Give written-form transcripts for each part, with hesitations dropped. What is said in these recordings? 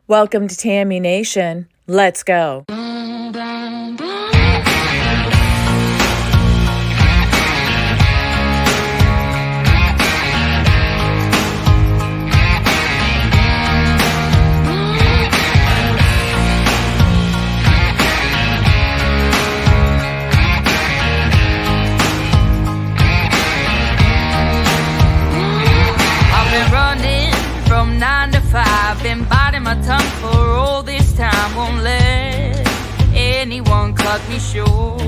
Welcome to Tammy Nation. Let's go. From 9 to 5, been biting my tongue for all this time. Won't let anyone cut me short.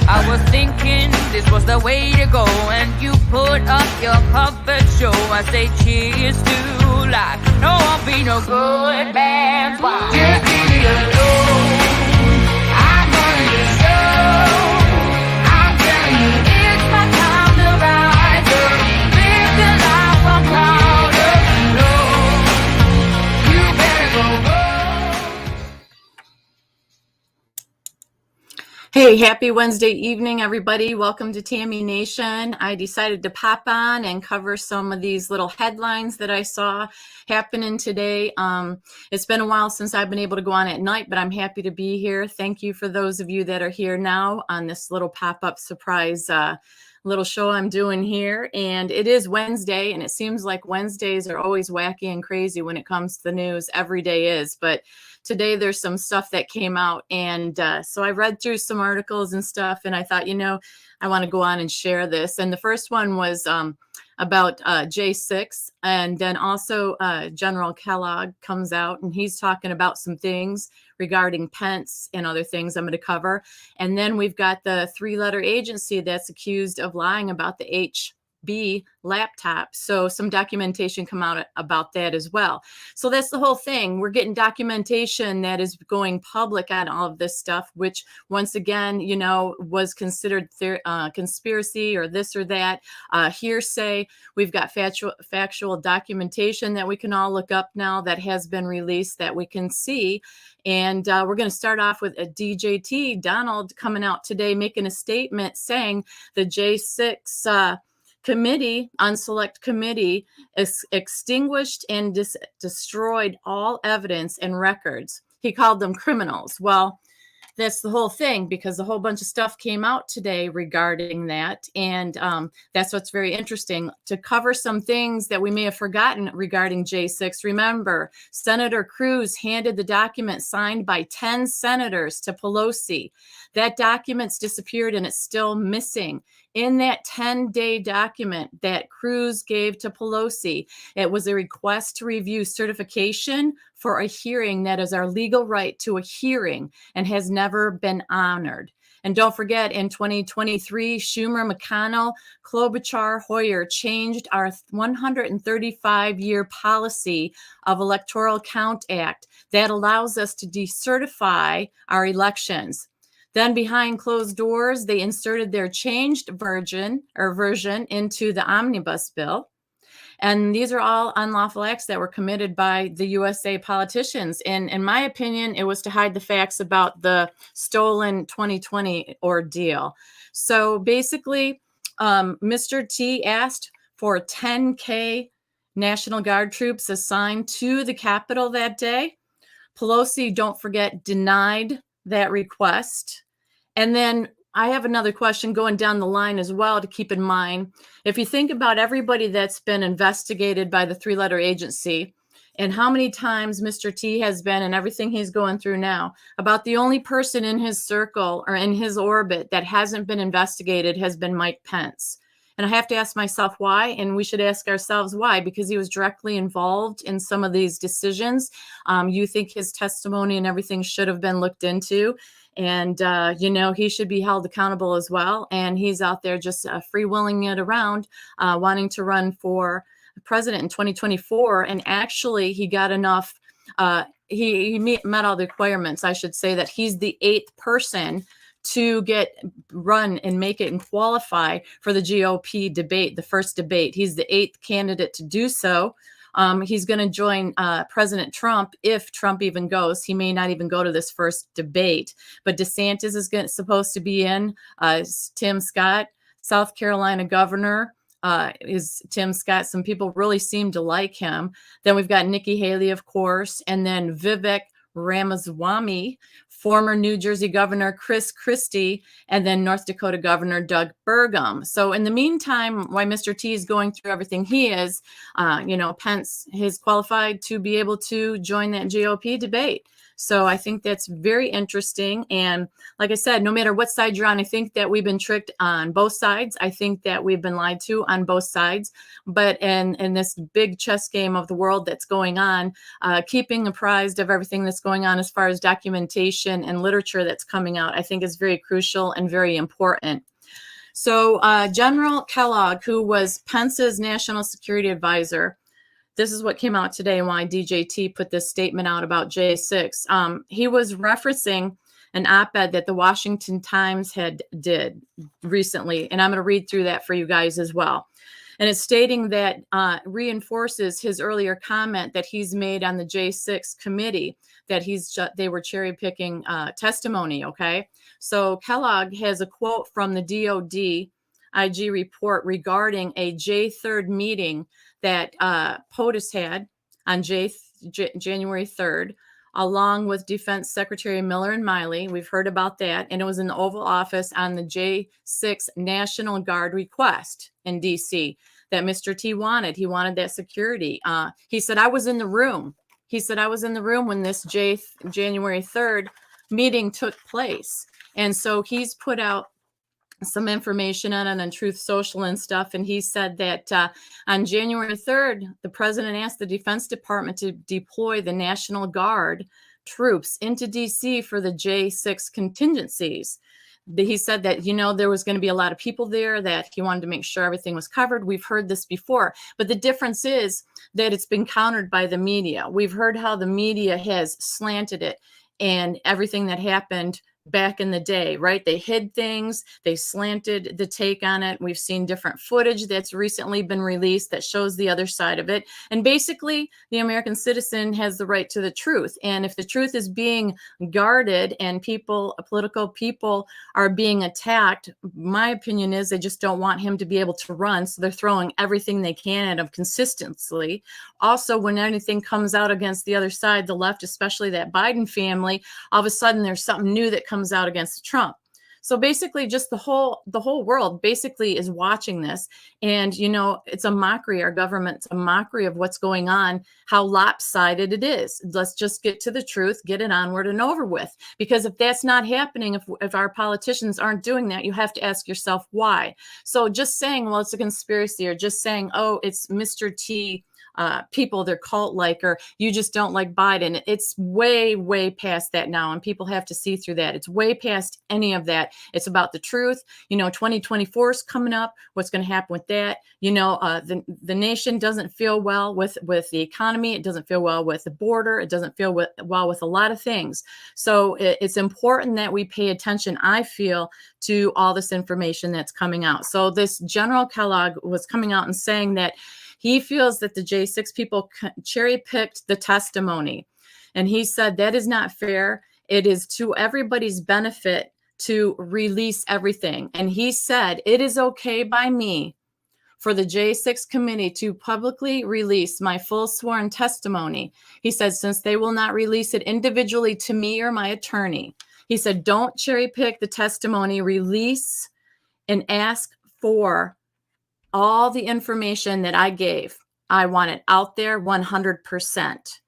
I was thinking this was the way to go, and you put up your puppet show. I say cheers to life. No, I'll be no good man's wife. Just leave me alone. I'm running the show. I'm telling you, it's my time to rise up. Live the life I'm proud. Hey, happy Wednesday evening, everybody. Welcome to Tammy Nation. I decided to pop on and cover some of these little headlines that I saw happening today. It's been a while since I've been able to go on at night, but I'm happy to be here. Thank you for those of you that are here now on this little pop-up surprise little show I'm doing here. And it is Wednesday, and it seems like Wednesdays are always wacky and crazy when it comes to the news. Every day is, but today there's some stuff that came out, and so I read through some articles and stuff, and I thought, I want to go on and share this. And the first one was about J6, and then also General Kellogg comes out, and he's talking about some things regarding Pence and other things I'm going to cover. And then we've got the three-letter agency that's accused of lying about the HB laptop. So some documentation come out about that as well. So that's the whole thing. We're getting documentation that is going public on all of this stuff, which once again, was considered conspiracy or this or that, hearsay. We've got factual documentation that we can all look up now that has been released that we can see. And we're going to start off with a DJT, Donald, coming out today, making a statement saying the J6 committee, unselect committee, extinguished and destroyed all evidence and records. He called them criminals. Well, that's the whole thing, because a whole bunch of stuff came out today regarding that. And that's what's very interesting, to cover some things that we may have forgotten regarding J6. Remember, Senator Cruz handed the document signed by 10 senators to Pelosi. That document's disappeared and it's still missing. In that 10-day document that Cruz gave to Pelosi, it was a request to review certification for a hearing that is our legal right to a hearing and has never been honored. And don't forget, in 2023, Schumer, McConnell, Klobuchar, Hoyer changed our 135-year policy of Electoral Count Act that allows us to decertify our elections. Then behind closed doors, they inserted their changed version into the omnibus bill. And these are all unlawful acts that were committed by the USA politicians. And in my opinion, it was to hide the facts about the stolen 2020 ordeal. So basically, Mr. T asked for 10K National Guard troops assigned to the Capitol that day. Pelosi, don't forget, denied that request. And then I have another question going down the line as well to keep in mind. If you think about everybody that's been investigated by the three-letter agency and how many times Mr. T has been and everything he's going through now, about the only person in his circle or in his orbit that hasn't been investigated has been Mike Pence. And I have to ask myself why, and we should ask ourselves why, because he was directly involved in some of these decisions. You think his testimony and everything should have been looked into. And, he should be held accountable as well. And he's out there just freewheeling it around, wanting to run for president in 2024. And actually, he got enough, he met all the requirements. I should say that he's the 8th person to run and make it and qualify for the GOP debate, the first debate. He's the 8th candidate to do so. He's going to join President Trump if Trump even goes. He may not even go to this first debate. But DeSantis is supposed to be in. Tim Scott, South Carolina governor. is Tim Scott. Some people really seem to like him. Then we've got Nikki Haley, of course, and then Vivek Ramaswamy, former New Jersey Governor Chris Christie, and then North Dakota Governor Doug Burgum. So in the meantime, while Mr. T is going through everything he is, Pence is qualified to be able to join that GOP debate. So I think that's very interesting. And like I said, no matter what side you're on, I think that we've been tricked on both sides. I think that we've been lied to on both sides. But in this big chess game of the world that's going on, keeping apprised of everything that's going on as far as documentation and literature that's coming out, I think is very crucial and very important. So General Kellogg, who was Pence's national security advisor, this is what came out today and why DJT put this statement out about J6. He was referencing an op-ed that the Washington Times did recently, and I'm going to read through that for you guys as well. And it's stating that reinforces his earlier comment that he's made on the J6 committee, that they were cherry picking testimony. Okay, so Kellogg has a quote from the DOD IG report regarding a J3rd meeting that POTUS had on January 3rd, along with Defense Secretary Miller and Miley. We've heard about that. And it was in the Oval Office on the J6 National Guard request in D.C. that Mr. T wanted. He wanted that security. He said, I was in the room. He said, I was in the room when this January 3rd meeting took place. And so he's put out some information on it on Truth Social and stuff. And he said that on January 3rd, the president asked the Defense Department to deploy the National Guard troops into DC for the J6 contingencies. He said that, there was going to be a lot of people there, that he wanted to make sure everything was covered. We've heard this before, but the difference is that it's been countered by the media. We've heard how the media has slanted it and everything that happened back in the day, right? They hid things, they slanted the take on it. We've seen different footage that's recently been released that shows the other side of it. And basically, the American citizen has the right to the truth. And if the truth is being guarded and political people are being attacked, my opinion is they just don't want him to be able to run. So they're throwing everything they can at him consistently. Also, when anything comes out against the other side, the left, especially that Biden family, all of a sudden there's something new that comes out against Trump. So basically just the whole world basically is watching this. And, it's a mockery. Our government's a mockery of what's going on, how lopsided it is. Let's just get to the truth, get it onward and over with. Because if that's not happening, if our politicians aren't doing that, you have to ask yourself why. So just saying, well, it's a conspiracy, or just saying, oh, it's Mr. T people, they're cult-like, or you just don't like Biden. It's way, way past that now, and people have to see through that. It's way past any of that. It's about the truth. 2024 is coming up. What's going to happen with that? The nation doesn't feel well with the economy. It doesn't feel well with the border. It doesn't feel well with a lot of things. So it's important that we pay attention, I feel, to all this information that's coming out. So this General Kellogg was coming out and saying that he feels that the J6 people cherry-picked the testimony. And he said that is not fair. It is to everybody's benefit to release everything. And he said, it is okay by me for the J6 committee to publicly release my full sworn testimony. He said, since they will not release it individually to me or my attorney. He said, don't cherry-pick the testimony, release and ask for all the information that I gave. I want it out there 100%.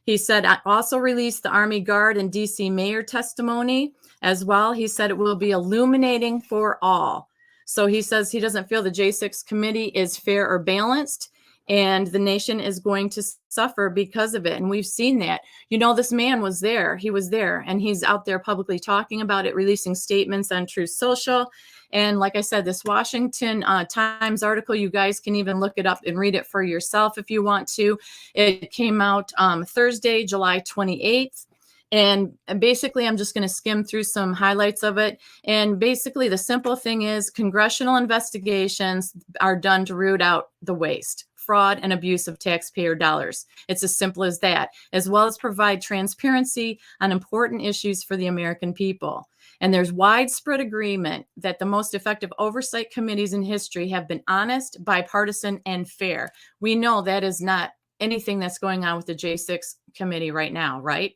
He said, I also released the Army Guard and DC Mayor testimony as well. He said it will be illuminating for all. So he says he doesn't feel the J6 committee is fair or balanced, and the nation is going to suffer because of it. And we've seen that. This man was there. He was there, and he's out there publicly talking about it, releasing statements on Truth Social. And like I said, this Washington Times article, you guys can even look it up and read it for yourself if you want to. It came out Thursday, July 28th. And basically, I'm just going to skim through some highlights of it. And basically, the simple thing is congressional investigations are done to root out the waste, fraud, and abuse of taxpayer dollars. It's as simple as that, as well as provide transparency on important issues for the American people. And there's widespread agreement that the most effective oversight committees in history have been honest, bipartisan, and fair. We know that is not anything that's going on with the J6 committee right now, right?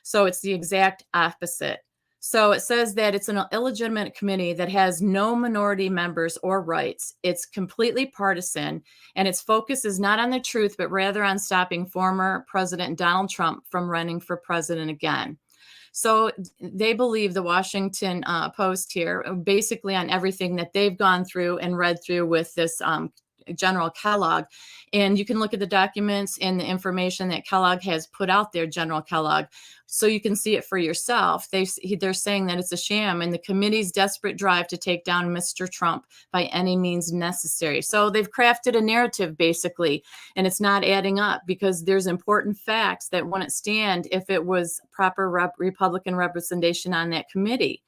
So it's the exact opposite. So it says that it's an illegitimate committee that has no minority members or rights. It's completely partisan, and its focus is not on the truth, but rather on stopping former President Donald Trump from running for president again. So they believe, the Washington Post here, basically on everything that they've gone through and read through with this General Kellogg. And you can look at the documents and the information that Kellogg has put out there, General Kellogg, so you can see it for yourself. They're saying that it's a sham and the committee's desperate drive to take down Mr. Trump by any means necessary. So they've crafted a narrative, basically, and it's not adding up, because there's important facts that wouldn't stand if it was proper Republican representation on that committee.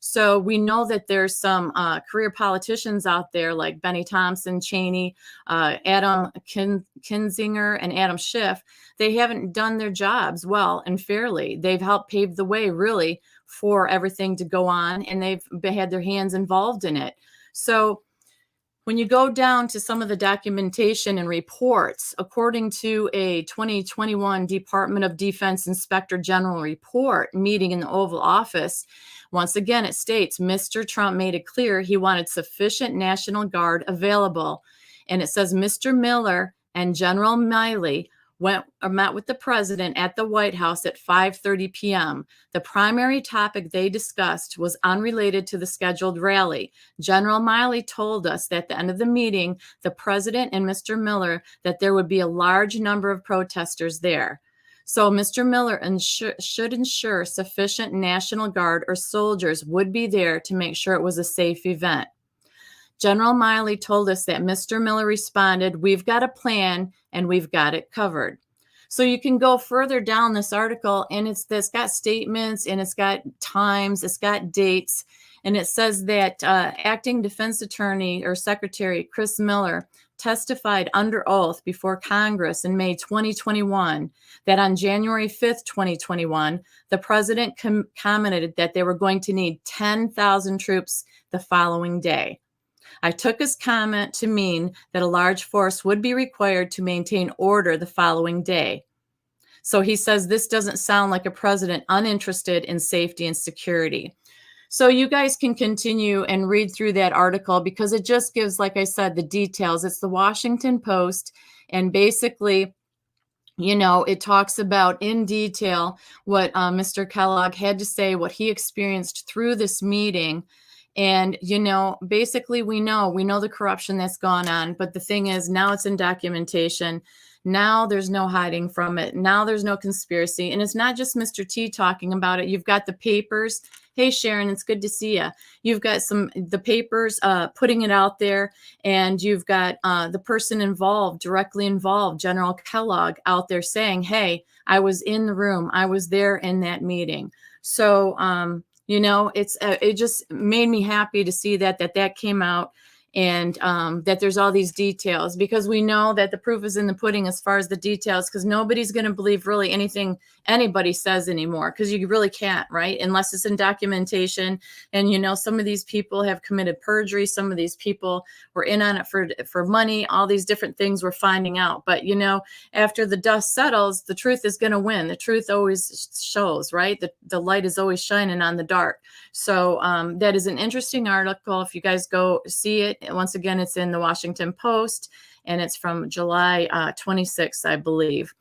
So we know that there's some career politicians out there like Benny Thompson, Cheney, Adam Kinzinger, and Adam Schiff. They haven't done their jobs well and fairly. They've helped pave the way, really, for everything to go on, and they've had their hands involved in it. So when you go down to some of the documentation and reports, according to a 2021 Department of Defense Inspector General report meeting in the Oval Office, once again, it states Mr. Trump made it clear he wanted sufficient National Guard available. And it says Mr. Miller and General Milley met with the president at the White House at 5:30 p.m. The primary topic they discussed was unrelated to the scheduled rally. General Milley told us that at the end of the meeting, the president and Mr. Miller, that there would be a large number of protesters there. So Mr. Miller should ensure sufficient National Guard or soldiers would be there to make sure it was a safe event. General Milley told us that Mr. Miller responded, "We've got a plan and we've got it covered." So you can go further down this article, and it's got statements, and it's got times, it's got dates, and it says that acting defense attorney or secretary Chris Miller testified under oath before Congress in May 2021 that on January 5th, 2021, the president commented that they were going to need 10,000 troops the following day. I took his comment to mean that a large force would be required to maintain order the following day. So he says this doesn't sound like a president uninterested in safety and security. So you guys can continue and read through that article, because it just gives, like I said, the details. It's the Washington Post, and basically, you know, it talks about in detail what Mr. Kellogg had to say, what he experienced through this meeting. And, you know, basically we know the corruption that's gone on. But the thing is, now it's in documentation. Now there's no hiding from it. Now there's no conspiracy. And it's not just Mr. T talking about it. You've got the papers. Hey, Sharon, it's good to see you. You've got the papers putting it out there, and you've got the person involved, directly involved, General Kellogg, out there saying, hey, I was in the room. I was there in that meeting. So, you know, it just made me happy to see that came out, and that there's all these details, because we know that the proof is in the pudding as far as the details, because nobody's going to believe really anything anybody says anymore, because you really can't, right? Unless it's in documentation. And, you know, some of these people have committed perjury. Some of these people were in on it for money, all these different things we're finding out. But, you know, after the dust settles, the truth is going to win. The truth always shows, right? The light is always shining on the dark. So that is an interesting article. If you guys go see it, once again, it's in the Washington Post, and it's from July 26th, I believe.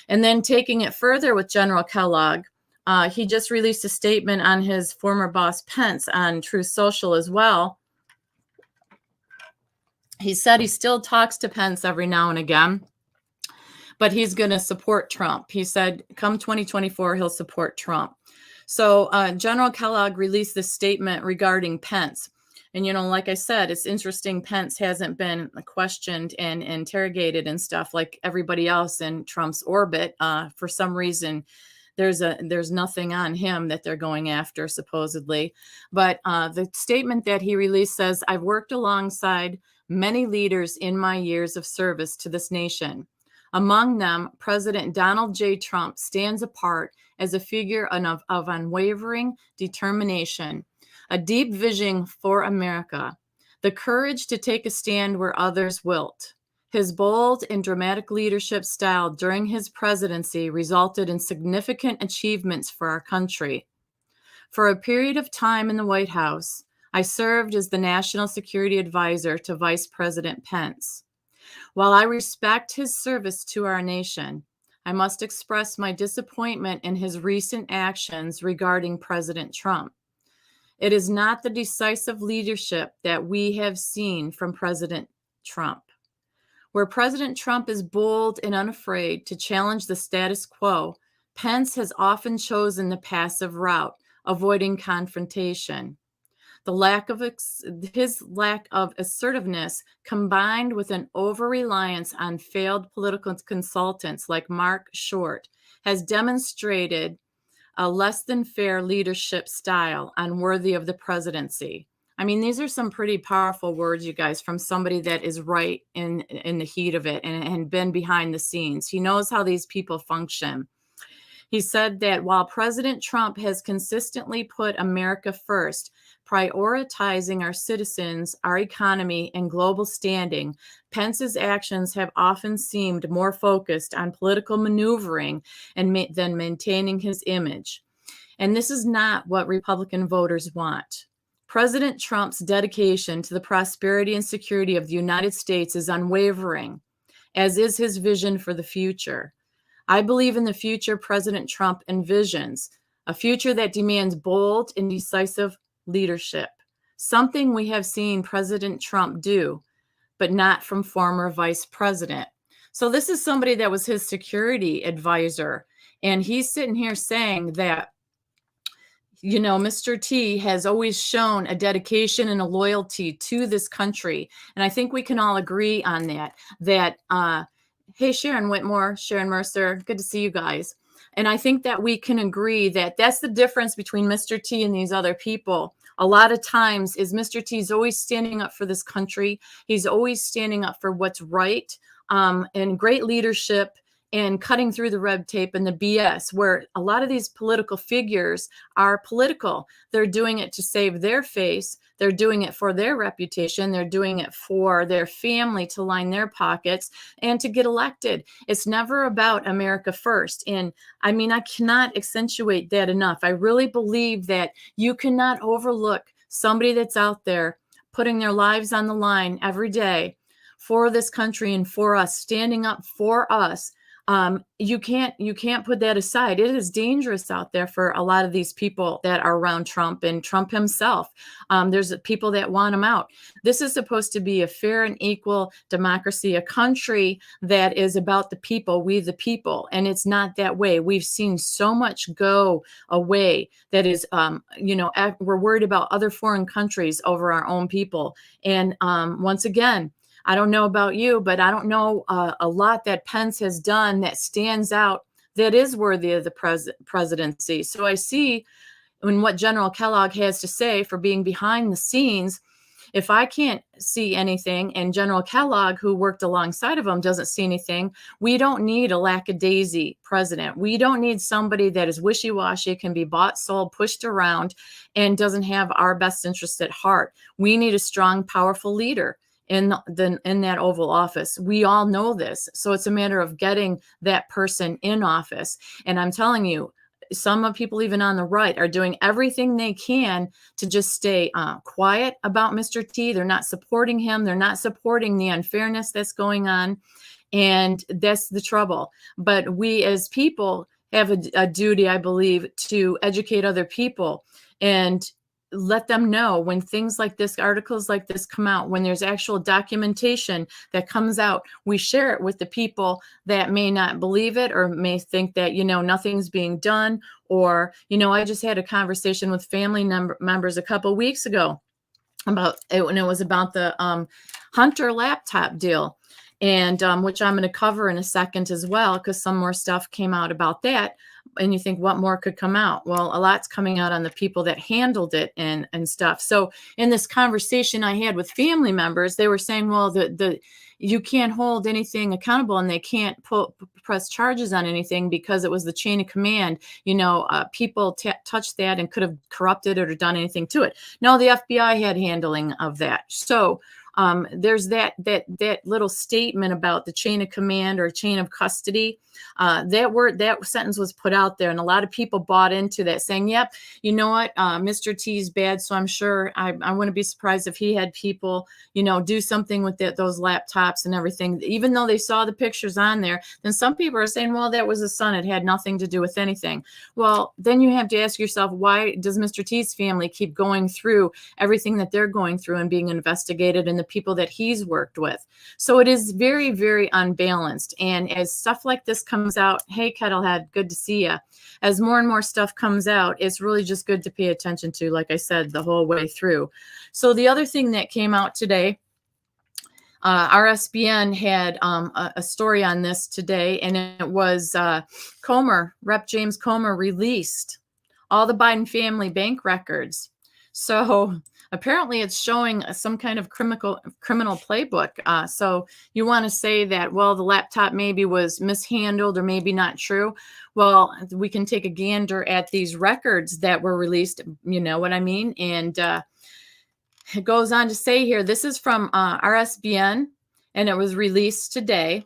And then taking it further with General Kellogg, he just released a statement on his former boss Pence on Truth Social as well. He said he still talks to Pence every now and again, but he's going to support Trump. He said come 2024, he'll support Trump. So General Kellogg released this statement regarding Pence. And, you know, like I said, it's interesting. Pence hasn't been questioned and interrogated and stuff like everybody else in Trump's orbit. For some reason, there's nothing on him that they're going after, supposedly. But the statement that he released says, I've worked alongside many leaders in my years of service to this nation. Among them, President Donald J. Trump stands apart as a figure of unwavering determination, a deep vision for America, the courage to take a stand where others wilt. His bold and dramatic leadership style during his presidency resulted in significant achievements for our country. For a period of time in the White House, I served as the National Security Advisor to Vice President Pence. While I respect his service to our nation, I must express my disappointment in his recent actions regarding President Trump. It is not the decisive leadership that we have seen from President Trump. Where President Trump is bold and unafraid to challenge the status quo, Pence has often chosen the passive route, avoiding confrontation. His lack of assertiveness, combined with an over-reliance on failed political consultants like Mark Short, has demonstrated a less than fair leadership style unworthy of the presidency. I mean, these are some pretty powerful words, you guys, from somebody that is right in the heat of it and been behind the scenes. He knows how these people function. He said that while President Trump has consistently put America first, prioritizing our citizens, our economy, and global standing, Pence's actions have often seemed more focused on political maneuvering than maintaining his image. And this is not what Republican voters want. President Trump's dedication to the prosperity and security of the United States is unwavering, as is his vision for the future. I believe in the future President Trump envisions, a future that demands bold and decisive leadership, something we have seen President Trump do, but not from former vice president. So this is somebody that was his security advisor, and he's sitting here saying that, you know, Mr. T has always shown a dedication and a loyalty to this country. And I think we can all agree on that, hey, Sharon Whitmore, Sharon Mercer, good to see you guys. And I think that we can agree that that's the difference between Mr. T and these other people. A lot of times is Mr. T is always standing up for this country. He's always standing up for what's right, and great leadership, and cutting through the red tape and the BS, where a lot of these political figures are political. They're doing it to save their face. They're doing it for their reputation. They're doing it for their family to line their pockets and to get elected. It's never about America first. And I mean, I cannot accentuate that enough. I really believe that you cannot overlook somebody that's out there putting their lives on the line every day for this country and for us, standing up for us. You can't put that aside. It is dangerous out there for a lot of these people that are around Trump and Trump himself. There's people that want him out. This is supposed to be a fair and equal democracy, a country that is about the people, we the people, and it's not that way. We've seen so much go away that is, we're worried about other foreign countries over our own people. And once again, I don't know about you, but I don't know a lot that Pence has done that stands out that is worthy of the presidency. So I see in what General Kellogg has to say for being behind the scenes. If I can't see anything and General Kellogg, who worked alongside of him, doesn't see anything, we don't need a lackadaisy president. We don't need somebody that is wishy-washy, can be bought, sold, pushed around, and doesn't have our best interests at heart. We need a strong, powerful leader in that Oval Office. We all know this. So it's a matter of getting that person in office. And I'm telling you, some of people even on the right are doing everything they can to just stay quiet about Mr. T. They're not supporting him. They're not supporting the unfairness that's going on. And that's the trouble. But we as people have a duty, I believe, to educate other people and let them know when things like this, articles like this come out, when there's actual documentation that comes out, we share it with the people that may not believe it or may think that, nothing's being done. Or, I just had a conversation with family members a couple weeks ago about it, when it was about the Hunter laptop deal, and which I'm going to cover in a second as well, because some more stuff came out about that. And you think, what more could come out? Well, a lot's coming out on the people that handled it and stuff. So in this conversation I had with family members, they were saying, well, you can't hold anything accountable, and they can't press charges on anything because it was the chain of command. People touched that and could have corrupted it or done anything to it. No, the FBI had handling of that. So there's that little statement about the chain of command or chain of custody. That sentence was put out there, and a lot of people bought into that, saying, yep, you know what, Mr. T's bad, so I'm sure I wouldn't be surprised if he had people, do something with those laptops and everything. Even though they saw the pictures on there, then some people are saying, well, that was his son. It had nothing to do with anything. Well, then you have to ask yourself, why does Mr. T's family keep going through everything that they're going through and being investigated, and the people that he's worked with? So it is very, very unbalanced. And as stuff like this comes out, hey, Kettlehead, good to see you. As more and more stuff comes out, it's really just good to pay attention to, like I said, the whole way through. So the other thing that came out today, RSBN had a story on this today, and it was Comer, Rep. James Comer, released all the Biden family bank records. So apparently it's showing some kind of criminal playbook. So you want to say that, well, the laptop maybe was mishandled or maybe not true. Well, we can take a gander at these records that were released, you know what I mean? And it goes on to say here, this is from RSBN, and it was released today.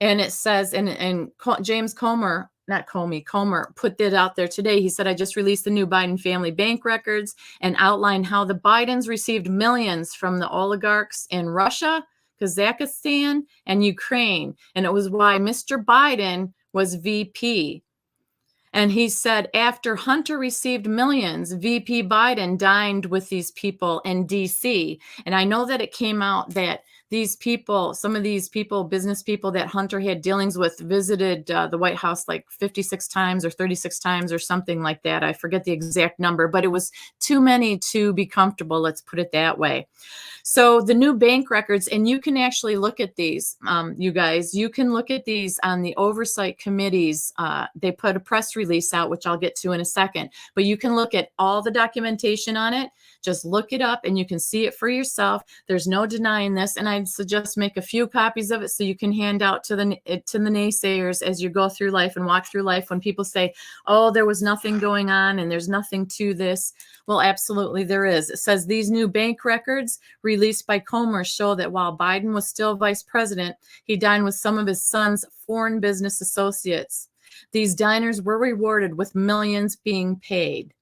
And it says, and James Comer, not Comey, Comer put that out there today. He said, I just released the new Biden family bank records and outlined how the Bidens received millions from the oligarchs in Russia, Kazakhstan, and Ukraine. And it was why Mr. Biden was VP. And he said, after Hunter received millions, VP Biden dined with these people in DC. And I know that it came out that these people, some of these people, business people that Hunter had dealings with, visited the White House like 56 times or 36 times or something like that. I forget the exact number, but it was too many to be comfortable. Let's put it that way. So the new bank records, and you can actually look at these, you guys, you can look at these on the oversight committees. They put a press release out, which I'll get to in a second, but you can look at all the documentation on it. Just look it up and you can see it for yourself. There's no denying this. And I'd suggest make a few copies of it so you can hand out to the naysayers as you go through life and walk through life. When people say, oh, there was nothing going on and there's nothing to this. Well, absolutely there is. It says these new bank records released by Comer show that while Biden was still vice president, he dined with some of his son's foreign business associates. These diners were rewarded with millions being paid.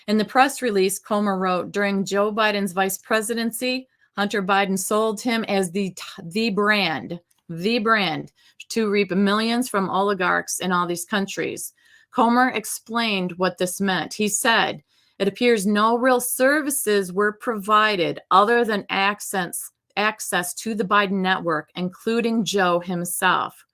In the press release, Comer wrote, during Joe Biden's vice presidency, Hunter Biden sold him as the brand to reap millions from oligarchs in all these countries. Comer explained what this meant. He said, it appears no real services were provided other than access to the Biden network, including Joe himself.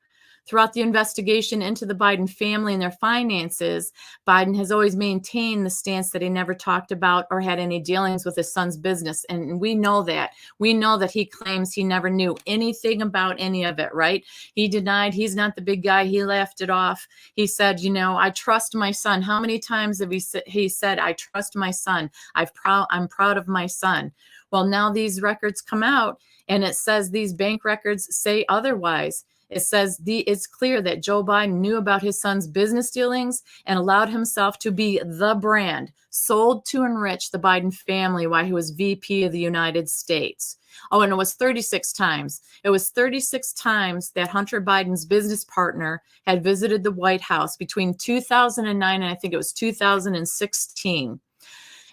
Throughout the investigation into the Biden family and their finances, Biden has always maintained the stance that he never talked about or had any dealings with his son's business. And we know that. We know that he claims he never knew anything about any of it, right? He denied he's not the big guy. He laughed it off. He said, you know, I trust my son. How many times have he said, I trust my son. I'm proud of my son. Well, now these records come out and it says these bank records say otherwise. It says it's clear that Joe Biden knew about his son's business dealings and allowed himself to be the brand sold to enrich the Biden family while he was VP of the United States. Oh, and it was 36 times. It was 36 times that Hunter Biden's business partner had visited the White House between 2009 and I think it was 2016.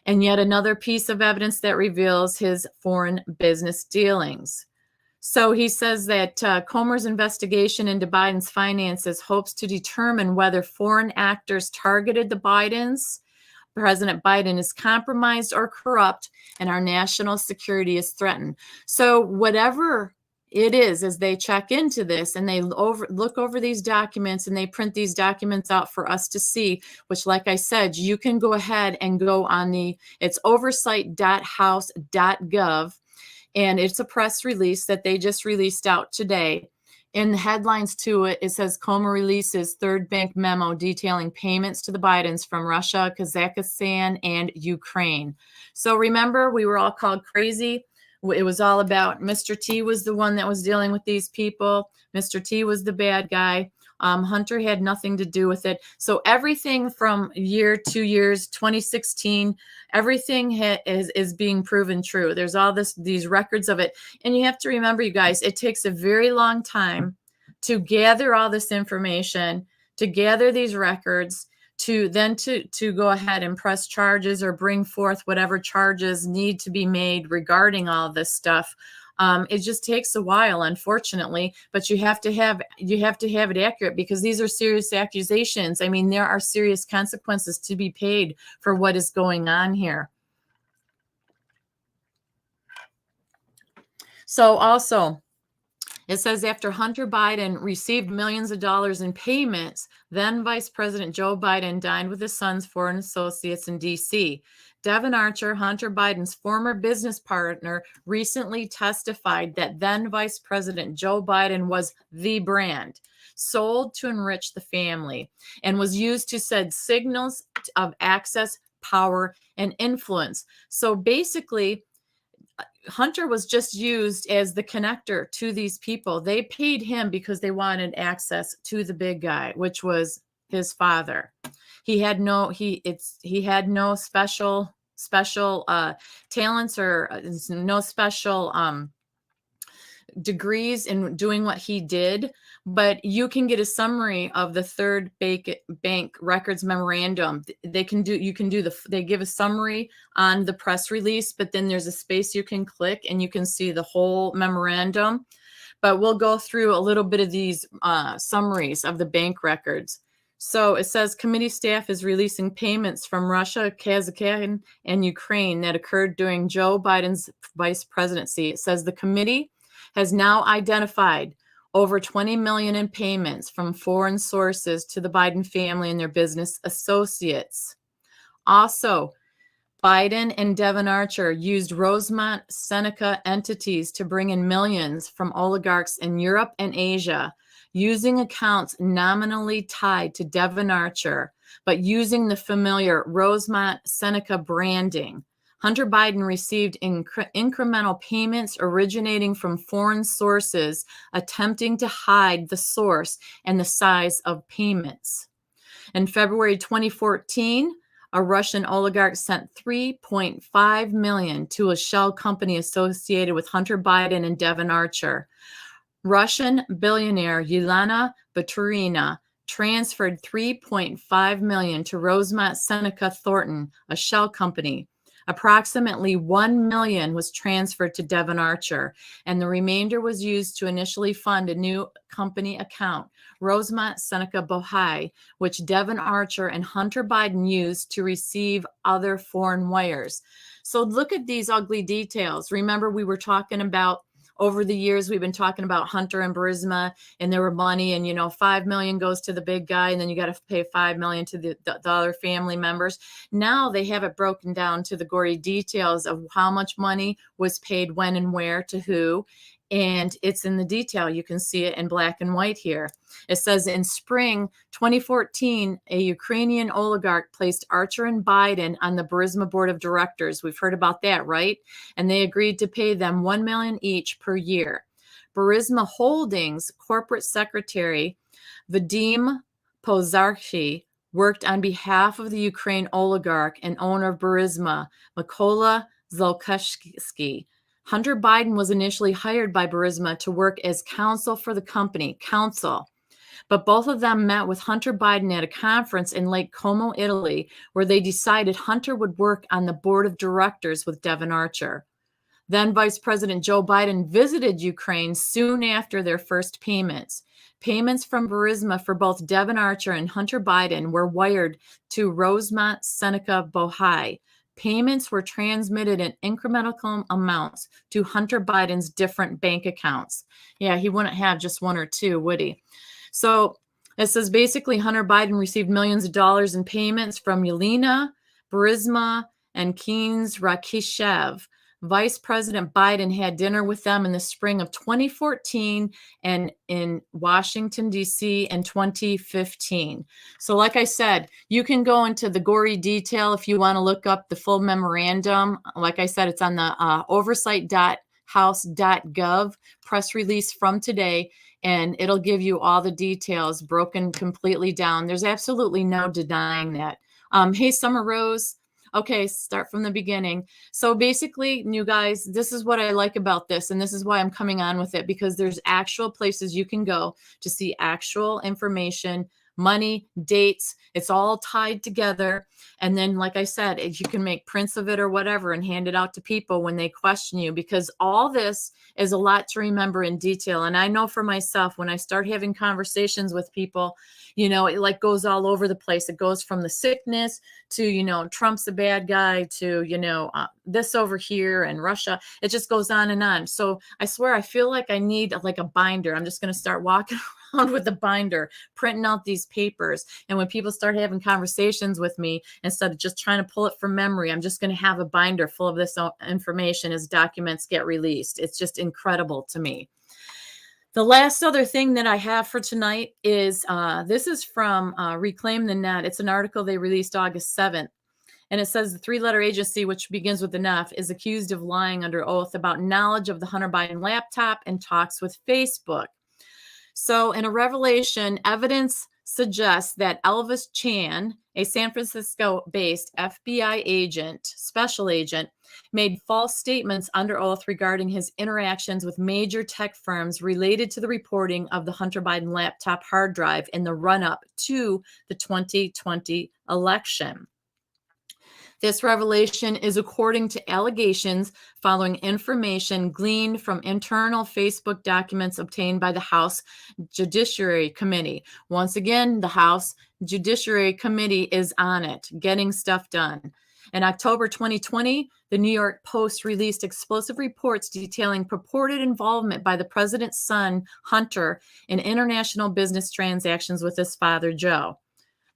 And yet another piece of evidence that reveals his foreign business dealings. So he says that Comer's investigation into Biden's finances hopes to determine whether foreign actors targeted the Bidens, President Biden is compromised or corrupt, and our national security is threatened. So whatever it is, as they check into this and they look over these documents and they print these documents out for us to see, which, like I said, you can go ahead and go on it's oversight.house.gov. And it's a press release that they just released out today. In the headlines to it, it says Como releases third bank memo detailing payments to the Bidens from Russia, Kazakhstan, and Ukraine. So remember, we were all called crazy. It was all about Mr. T was the one that was dealing with these people. Mr. T was the bad guy. Hunter had nothing to do with it. So everything from 2 years, 2016, everything is being proven true. There's all these records of it. And you have to remember, you guys, it takes a very long time to gather all this information, to gather these records, to go ahead and press charges or bring forth whatever charges need to be made regarding all this stuff. It just takes a while, unfortunately, but you have to have it accurate, because these are serious accusations. I mean, there are serious consequences to be paid for what is going on here. So also, it says after Hunter Biden received millions of dollars in payments, then Vice President Joe Biden dined with his son's foreign associates in D.C. Devon Archer, Hunter Biden's former business partner, recently testified that then Vice President Joe Biden was the brand sold to enrich the family and was used to send signals of access, power, and influence. So basically, Hunter was just used as the connector to these people. They paid him because they wanted access to the big guy, which was his father. He had no special talents or no special degrees in doing what he did, but you can get a summary of the third bank records memorandum. They give a summary on the press release, but then there's a space you can click and you can see the whole memorandum. But we'll go through a little bit of these summaries of the bank records. So it says committee staff is releasing payments from Russia, Kazakhstan, and Ukraine that occurred during Joe Biden's vice presidency. It says the committee has now identified over $20 million in payments from foreign sources to the Biden family and their business associates. Also, Biden and Devon Archer used Rosemont Seneca entities to bring in millions from oligarchs in Europe and Asia, using accounts nominally tied to Devon Archer, but using the familiar Rosemont Seneca branding. Hunter Biden received incremental payments originating from foreign sources, attempting to hide the source and the size of payments. In February 2014, a Russian oligarch sent $3.5 million to a shell company associated with Hunter Biden and Devon Archer. Russian billionaire Yelena Baturina transferred $3.5 million to Rosemont Seneca Thornton, a shell company. Approximately $1 million was transferred to Devon Archer, and the remainder was used to initially fund a new company account, Rosemont Seneca Bohai, which Devon Archer and Hunter Biden used to receive other foreign wires. So look at these ugly details. Remember, we were talking about, over the years, we've been talking about Hunter and Burisma, and there were money, and, $5 million goes to the big guy, and then you got to pay $5 million to the other family members. Now they have it broken down to the gory details of how much money was paid when and where to who. And it's in the detail. You can see it in black and white here. It says in spring 2014, a Ukrainian oligarch placed Archer and Biden on the Burisma board of directors. We've heard about that, right? And they agreed to pay them $1 million each per year. Burisma Holdings corporate secretary Vadim Pozarchi worked on behalf of the Ukraine oligarch and owner of Burisma, Mykola Zlochevsky. Hunter Biden was initially hired by Burisma to work as counsel for the company, but both of them met with Hunter Biden at a conference in Lake Como, Italy, where they decided Hunter would work on the board of directors with Devon Archer. Then Vice President Joe Biden visited Ukraine soon after their first payments. Payments from Burisma for both Devon Archer and Hunter Biden were wired to Rosemont Seneca Bohai. Payments were transmitted in incremental amounts to Hunter Biden's different bank accounts. Yeah, he wouldn't have just one or two, would he? So it says basically Hunter Biden received millions of dollars in payments from Yelena, Burisma, and Keynes Rakishev. Vice President Biden had dinner with them in the spring of 2014 and in Washington, D.C. in 2015. So like I said, you can go into the gory detail if you want to look up the full memorandum. Like I said, it's on the oversight.house.gov press release from today, and it'll give you all the details broken completely down. There's absolutely no denying that. Hey, Summer Rose. Okay, start from the beginning. So basically, you guys, this is what I like about this, and this is why I'm coming on with it, because there's actual places you can go to see actual information, money, dates. It's all tied together. And then, like I said, you can make prints of it or whatever and hand it out to people when they question you, because all this is a lot to remember in detail. And I know for myself, when I start having conversations with people, you know, it like goes all over the place. It goes from the sickness to, you know, Trump's a bad guy to, you know, this over here and Russia. It just goes on and on. So I swear, I feel like I need like a binder. I'm just going to start walking around with a binder, printing out these papers. And when people start having conversations with me, instead of just trying to pull it from memory, I'm just going to have a binder full of this information as documents get released. It's just incredible to me. The last other thing that I have for tonight is this is from Reclaim the Net. It's an article they released August 7th. And it says the three-letter agency, which begins with an F, is accused of lying under oath about knowledge of the Hunter Biden laptop and talks with Facebook. So in a revelation, evidence suggests that Elvis Chan, a San Francisco-based FBI agent, special agent, made false statements under oath regarding his interactions with major tech firms related to the reporting of the Hunter Biden laptop hard drive in the run-up to the 2020 election. This revelation is according to allegations following information gleaned from internal Facebook documents obtained by the House Judiciary Committee. Once again, the House Judiciary Committee is on it, getting stuff done. In October 2020, the New York Post released explosive reports detailing purported involvement by the president's son, Hunter, in international business transactions with his father, Joe.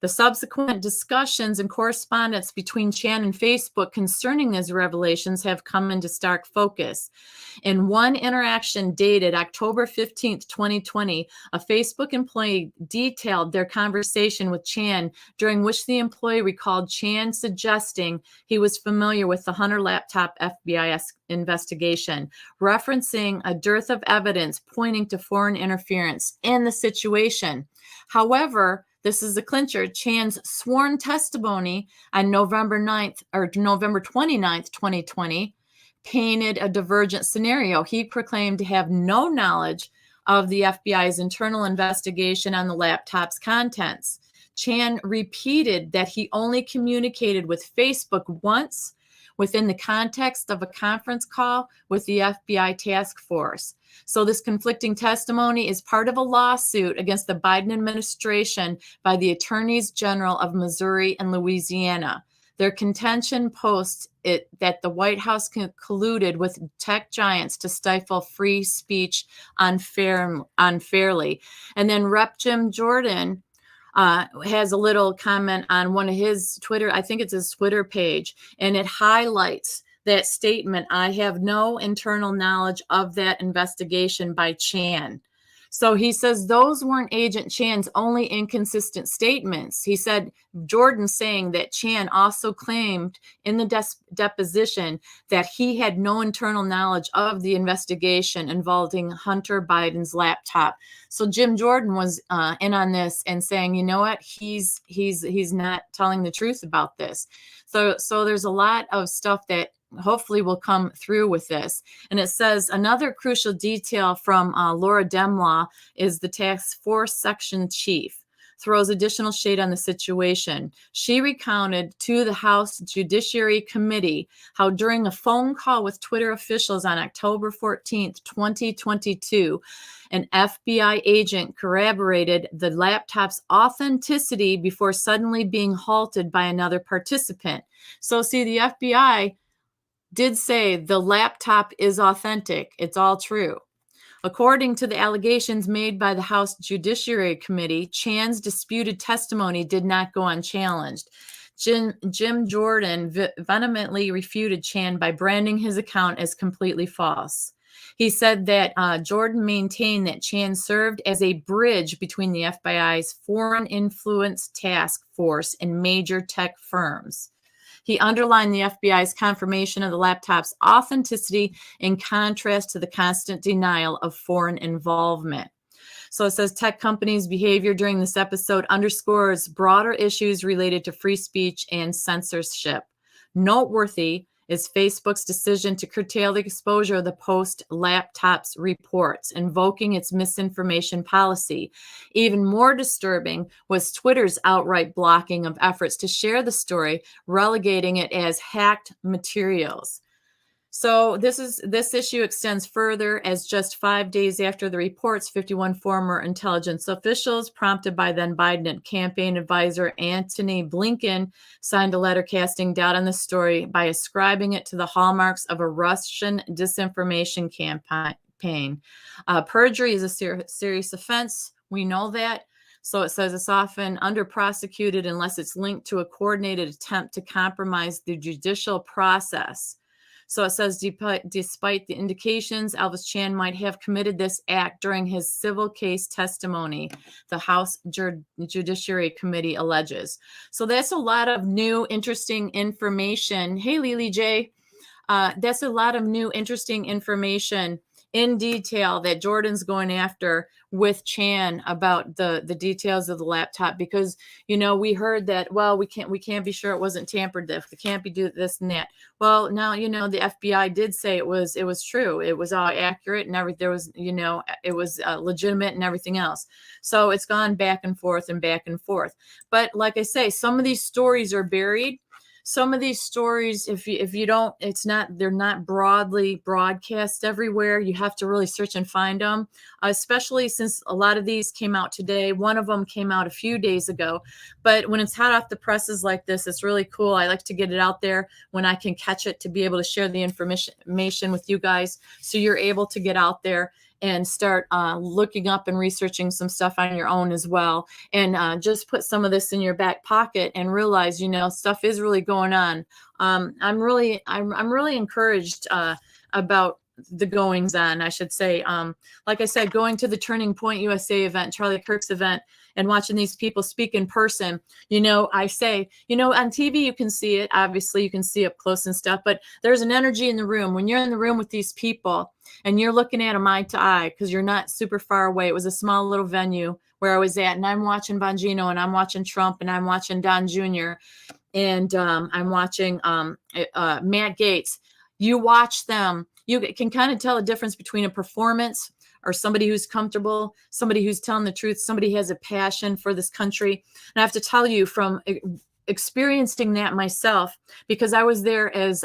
The subsequent discussions and correspondence between Chan and Facebook concerning these revelations have come into stark focus. In one interaction dated October 15th, 2020, a Facebook employee detailed their conversation with Chan, during which the employee recalled Chan suggesting he was familiar with the Hunter laptop FBI investigation, referencing a dearth of evidence pointing to foreign interference in the situation. However, this is the clincher. Chan's sworn testimony on November 29th, 2020, painted a divergent scenario. He proclaimed to have no knowledge of the FBI's internal investigation on the laptop's contents. Chan repeated that he only communicated with Facebook once within the context of a conference call with the FBI task force. So this conflicting testimony is part of a lawsuit against the Biden administration by the attorneys general of Missouri and Louisiana. Their contention posts it that the White House colluded with tech giants to stifle free speech unfairly. And then Rep. Jim Jordan has a little comment on one of his Twitter, I think it's his Twitter page, and it highlights that statement, "I have no internal knowledge of that investigation," by Chan. So he says those weren't Agent Chan's only inconsistent statements. He said Jordan saying that Chan also claimed in the deposition that he had no internal knowledge of the investigation involving Hunter Biden's laptop. So Jim Jordan was in on this and saying, you know what, he's not telling the truth about this. So there's a lot of stuff that hopefully will come through with this. And it says another crucial detail from Laura Demlaw is the task force section chief throws additional shade on the situation. She recounted to the House Judiciary Committee how during a phone call with Twitter officials on October 14th, 2022, an FBI agent corroborated the laptop's authenticity before suddenly being halted by another participant. So see, the FBI did say the laptop is authentic. It's all true. According to the allegations made by the House Judiciary Committee, Chan's disputed testimony did not go unchallenged. Jim Jordan vehemently refuted Chan by branding his account as completely false. He said that Jordan maintained that Chan served as a bridge between the FBI's Foreign Influence Task Force and major tech firms. He underlined the FBI's confirmation of the laptop's authenticity in contrast to the constant denial of foreign involvement. So it says tech companies' behavior during this episode underscores broader issues related to free speech and censorship. Noteworthy is Facebook's decision to curtail the exposure of the Post laptop's reports, invoking its misinformation policy. Even more disturbing was Twitter's outright blocking of efforts to share the story, relegating it as hacked materials. So this issue extends further, as just 5 days after the reports, 51 former intelligence officials, prompted by then Biden campaign advisor Antony Blinken, signed a letter casting doubt on the story by ascribing it to the hallmarks of a Russian disinformation campaign. Perjury is a serious offense. We know that. So it says it's often under-prosecuted unless it's linked to a coordinated attempt to compromise the judicial process. So it says, despite the indications, Elvis Chan might have committed this act during his civil case testimony, the House Judiciary Committee alleges. So that's a lot of new, interesting information. Hey, Lily J. That's a lot of new, interesting information in detail that Jordan's going after with Chan about the details of the laptop, because, you know, we heard that, well, we can't be sure it wasn't tampered with. It can't be do this and that. Well, now, you know, the FBI did say it was true. It was all accurate and everything. There was, you know, it was legitimate and everything else. So it's gone back and forth and back and forth. But like I say, some of these stories are buried. Some of these stories, if you don't, they're not broadly broadcast everywhere. You have to really search and find them, especially since a lot of these came out today. One of them came out a few days ago. But when it's hot off the presses like this, it's really cool. I like to get it out there when I can catch it to be able to share the information with you guys, so you're able to get out there and start looking up and researching some stuff on your own as well. And just put some of this in your back pocket and realize, you know, stuff is really going on. I'm really encouraged about the goings on, I should say. Like I said, going to the Turning Point USA event, Charlie Kirk's event, and watching these people speak in person, you know, I say, you know, on TV, you can see it. Obviously, you can see up close and stuff, but there's an energy in the room. When you're in the room with these people and you're looking at them eye to eye, because you're not super far away. It was a small little venue where I was at, and I'm watching Bongino, and I'm watching Trump, and I'm watching Don Jr., and I'm watching Matt Gaetz. You watch them. You can kind of tell the difference between a performance or somebody who's comfortable, somebody who's telling the truth, somebody who has a passion for this country. And I have to tell you, from experiencing that myself, because I was there as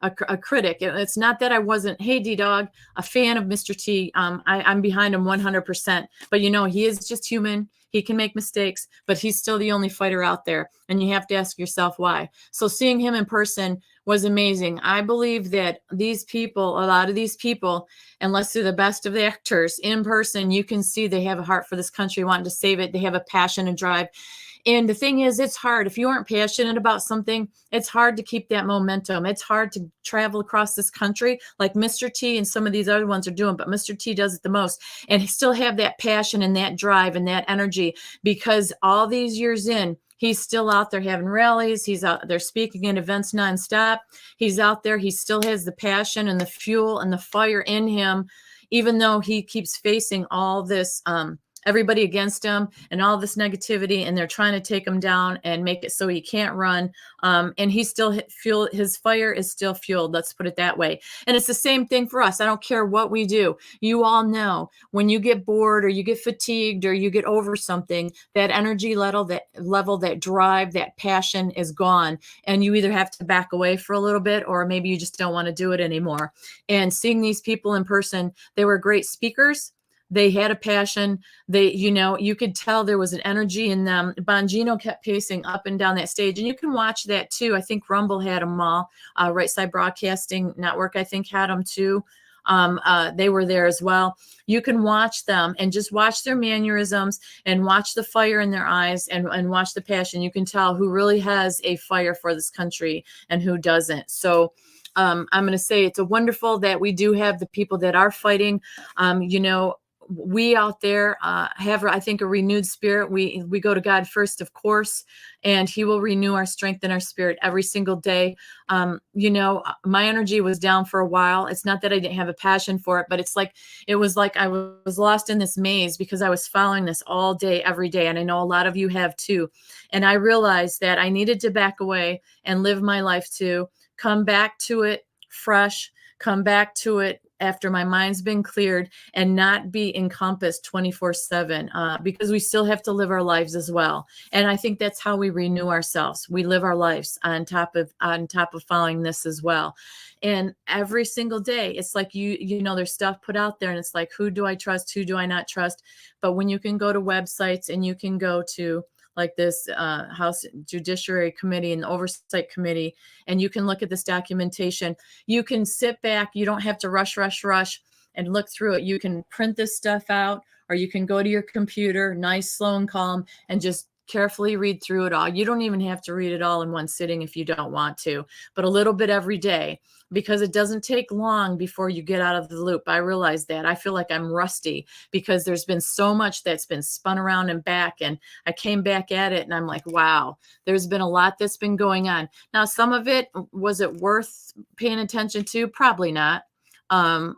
a critic. It's not that I wasn't, hey, D-Dog, a fan of Mr. T. I'm behind him 100%. But, you know, he is just human. He can make mistakes, but he's still the only fighter out there. And you have to ask yourself why. So seeing him in person was amazing. I believe that these people, a lot of these people, unless they're the best of the actors, in person, you can see they have a heart for this country, wanting to save it. They have a passion and drive. And the thing is, it's hard. If you aren't passionate about something, it's hard to keep that momentum. It's hard to travel across this country like Mr. T and some of these other ones are doing, but Mr. T does it the most. And still have that passion and that drive and that energy, because all these years in, he's still out there having rallies. He's out there speaking at events nonstop. He's out there. He still has the passion and the fuel and the fire in him, even though he keeps facing all this, everybody against him and all this negativity, and they're trying to take him down and make it so he can't run. And he's still his fire is still fueled. Let's put it that way. And it's the same thing for us. I don't care what we do. You all know when you get bored or you get fatigued or you get over something, that energy level, that drive, that passion is gone. And you either have to back away for a little bit, or maybe you just don't want to do it anymore. And seeing these people in person, they were great speakers. They had a passion. They, you know, you could tell there was an energy in them. Bongino kept pacing up and down that stage, and you can watch that too. I think Rumble had them all. Right Side Broadcasting Network, I think, had them too. They were there as well. You can watch them and just watch their mannerisms and watch the fire in their eyes and watch the passion. You can tell who really has a fire for this country and who doesn't. So I'm going to say it's a wonderful that we do have the people that are fighting. We out there have, I think, a renewed spirit. We go to God first, of course, and He will renew our strength and our spirit every single day. My energy was down for a while. It's not that I didn't have a passion for it, but it was like I was lost in this maze because I was following this all day, every day. And I know a lot of you have too. And I realized that I needed to back away and live my life too, come back to it fresh, come back to it after my mind's been cleared, and not be encompassed 24/7 because we still have to live our lives as well. And I think that's how we renew ourselves. We live our lives on top of following this as well. And every single day, it's like, there's stuff put out there and it's like, who do I trust? Who do I not trust? But when you can go to websites and you can go to like this House Judiciary Committee and Oversight Committee, and you can look at this documentation. You can sit back. You don't have to rush and look through it. You can print this stuff out, or you can go to your computer, nice, slow, and calm, and just carefully read through it all. You don't even have to read it all in one sitting if you don't want to, but a little bit every day, because it doesn't take long before you get out of the loop. I realize that. I feel like I'm rusty because there's been so much that's been spun around and back, and I came back at it and I'm like, wow, there's been a lot that's been going on. Now, some of it, was it worth paying attention to? Probably not.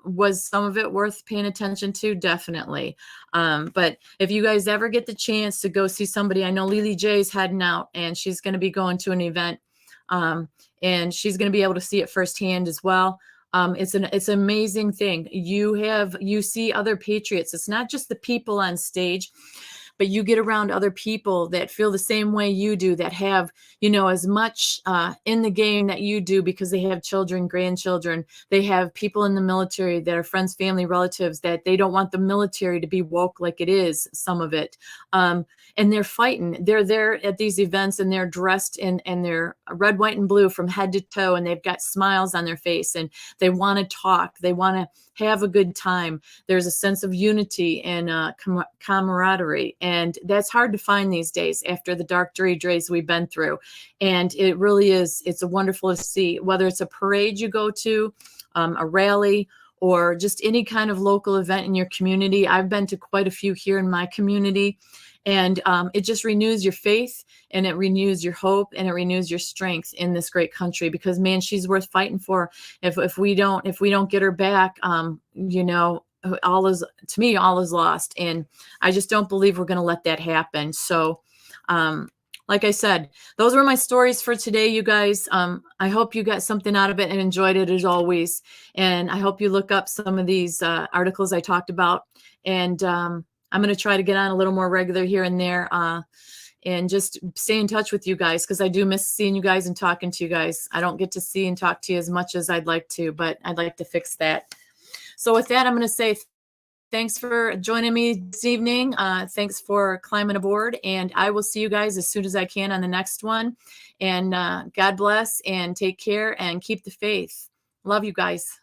Was some of it worth paying attention to? Definitely. But if you guys ever get the chance to go see somebody, I know Lily J's heading out and she's going to be going to an event, and she's going to be able to see it firsthand as well. It's an amazing thing. You see other patriots. It's not just the people on stage, but you get around other people that feel the same way you do, that have, as much in the game that you do, because they have children, grandchildren. They have people in the military that are friends, family, relatives, that they don't want the military to be woke like it is, some of it. And they're fighting. They're there at these events and they're dressed in their red, white, and blue from head to toe, and they've got smiles on their face, and they want to talk. They want to have a good time. There's a sense of unity and camaraderie. And that's hard to find these days after the dark, dreary days we've been through. And it really is, it's a wonderful to see, whether it's a parade you go to, a rally, or just any kind of local event in your community. I've been to quite a few here in my community. And it just renews your faith, and it renews your hope, and it renews your strength in this great country, because man, she's worth fighting for. If we don't get her back, all is lost. And I just don't believe we're going to let that happen. So, like I said, those were my stories for today, you guys. I hope you got something out of it and enjoyed it as always. And I hope you look up some of these articles I talked about. And I'm going to try to get on a little more regular here and there, and just stay in touch with you guys, because I do miss seeing you guys and talking to you guys. I don't get to see and talk to you as much as I'd like to, but I'd like to fix that. So with that, I'm going to say thanks for joining me this evening. Thanks for climbing aboard, and I will see you guys as soon as I can on the next one. And God bless, and take care, and keep the faith. Love you guys.